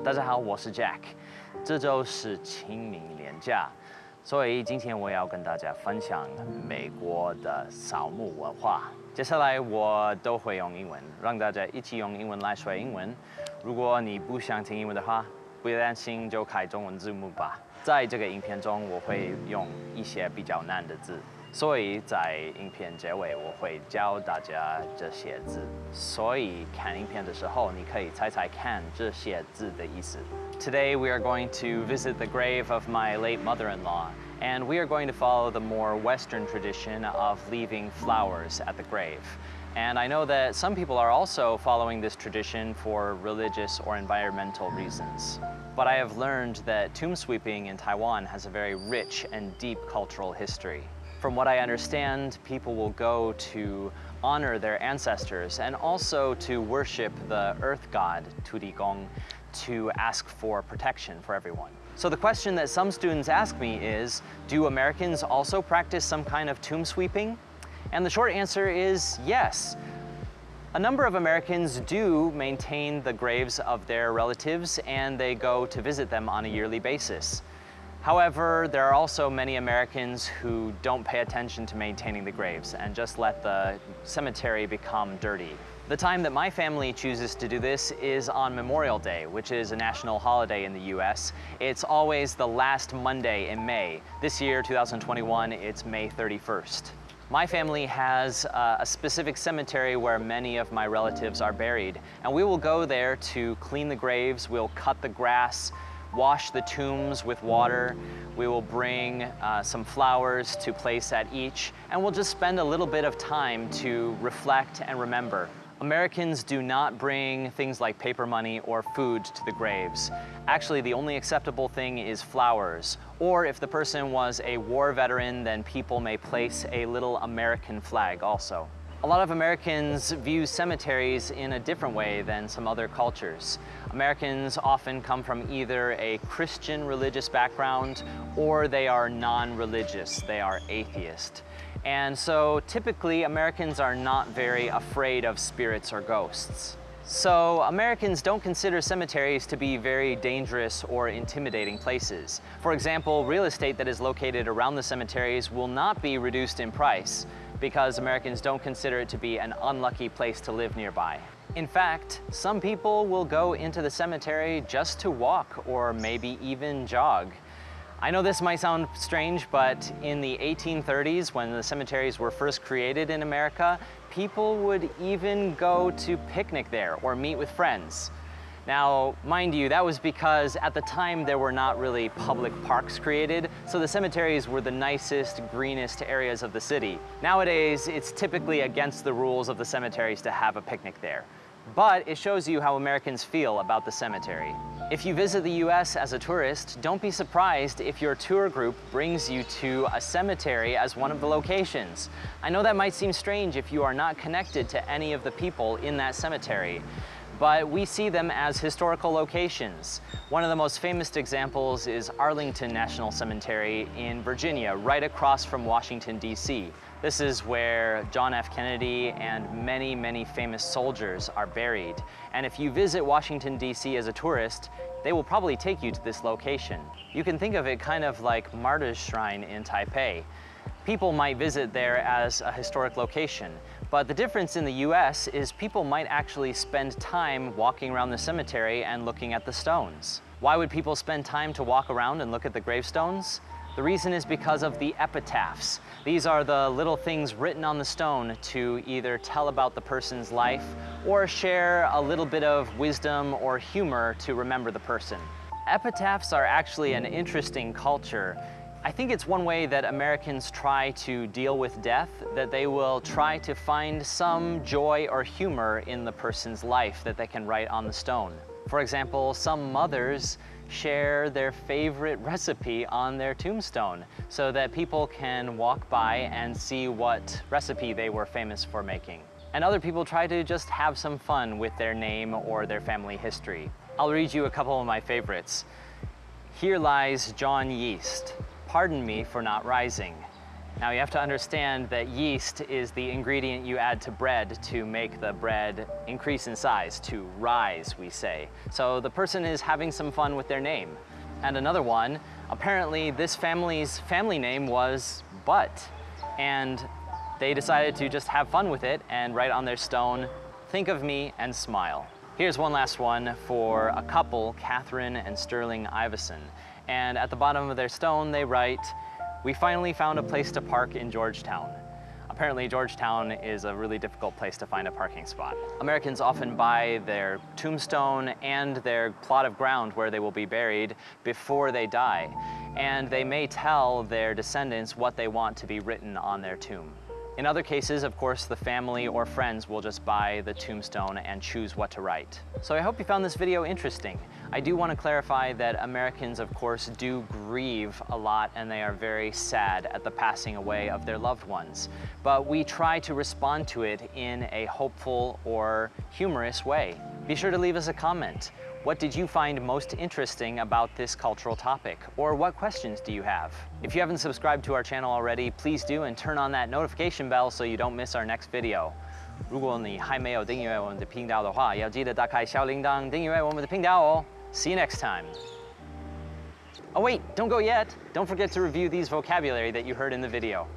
大家好，我是 Jack。这周是清明连假，所以今天我要跟大家分享美国的扫墓文化。接下来我都会用英文，让大家一起用英文来学英文。如果你不想听英文的话，不要担心，就开中文字幕吧。在这个影片中，我会用一些比较难的字。所以在影片结尾，我会教大家这些字。所以看影片的时候，你可以猜猜看这些字的意思。Today we are going to visit the grave of my late mother-in-law, and we are going to follow the more Western tradition of leaving flowers at the grave. And I know that some people are also following this tradition for religious or environmental reasons. But I have learned that tomb sweeping in Taiwan has a very rich and deep cultural history. From what I understand, people will go to honor their ancestors and also to worship the earth god, Tudigong, to ask for protection for everyone. So the question that some students ask me is, do Americans also practice some kind of tomb sweeping? And the short answer is yes. A number of Americans do maintain the graves of their relatives, and they go to visit them on a yearly basis. However, there are also many Americans who don't pay attention to maintaining the graves and just let the cemetery become dirty. The time that my family chooses to do this is on Memorial Day, which is a national holiday in the US. It's always the last Monday in May. This year, 2021, it's May 31st. My family has a specific cemetery where many of my relatives are buried, and we will go there to clean the graves, we'll cut the grass, wash the tombs with water. We will bring some flowers to place at each, and we'll just spend a little bit of time to reflect and remember. Americans do not bring things like paper money or food to the graves. Actually, the only acceptable thing is flowers. Or if the person was a war veteran, then people may place a little American flag also. A lot of Americans view cemeteries in a different way than some other cultures. Americans often come from either a Christian religious background or they are non-religious, they are atheist. And so typically Americans are not very afraid of spirits or ghosts. So Americans don't consider cemeteries to be very dangerous or intimidating places. For example, real estate that is located around the cemeteries will not be reduced in price because Americans don't consider it to be an unlucky place to live nearby. In fact, some people will go into the cemetery just to walk or maybe even jog. I know this might sound strange, but in the 1830s, when the cemeteries were first created in America, people would even go to picnic there or meet with friends. Now, mind you, that was because at the time there were not really public parks created, so the cemeteries were the nicest, greenest areas of the city. Nowadays, it's typically against the rules of the cemeteries to have a picnic there. But it shows you how Americans feel about the cemetery. If you visit the US as a tourist, don't be surprised if your tour group brings you to a cemetery as one of the locations. I know that might seem strange if you are not connected to any of the people in that cemetery, but we see them as historical locations. One of the most famous examples is Arlington National Cemetery in Virginia, right across from Washington, D.C. This is where John F. Kennedy and many, many famous soldiers are buried. And if you visit Washington, D.C. as a tourist, they will probably take you to this location. You can think of it kind of like Martyrs Shrine in Taipei. People might visit there as a historic location, but the difference in the US is people might actually spend time walking around the cemetery and looking at the stones. Why would people spend time to walk around and look at the gravestones? The reason is because of the epitaphs. These are the little things written on the stone to either tell about the person's life or share a little bit of wisdom or humor to remember the person. Epitaphs are actually an interesting culture. I think it's one way that Americans try to deal with death, that they will try to find some joy or humor in the person's life that they can write on the stone. For example, some mothers share their favorite recipe on their tombstone so that people can walk by and see what recipe they were famous for making. And other people try to just have some fun with their name or their family history. I'll read you a couple of my favorites. Here lies John Yeast. Pardon me for not rising. Now you have to understand that yeast is the ingredient you add to bread to make the bread increase in size, to rise, we say. So the person is having some fun with their name. And another one, apparently this family's family name was Butt, and they decided to just have fun with it and write on their stone, "Think of me and smile." Here's one last one for a couple, Catherine and Sterling Iveson. And at the bottom of their stone, they write, "We finally found a place to park in Georgetown." Apparently, Georgetown is a really difficult place to find a parking spot. Americans often buy their tombstone and their plot of ground where they will be buried before they die. And they may tell their descendants what they want to be written on their tomb. In other cases, of course, the family or friends will just buy the tombstone and choose what to write. So I hope you found this video interesting. I do want to clarify that Americans, of course, do grieve a lot and they are very sad at the passing away of their loved ones. But we try to respond to it in a hopeful or humorous way. Be sure to leave us a comment. What did you find most interesting about this cultural topic? Or what questions do you have? If you haven't subscribed to our channel already, please do and turn on that notification bell so you don't miss our next video. 如果你还没有订阅我们的频道的话，要记得打开小铃铛订阅我们的频道哦。See you next time. Oh wait, don't go yet. Don't forget to review these vocabulary that you heard in the video.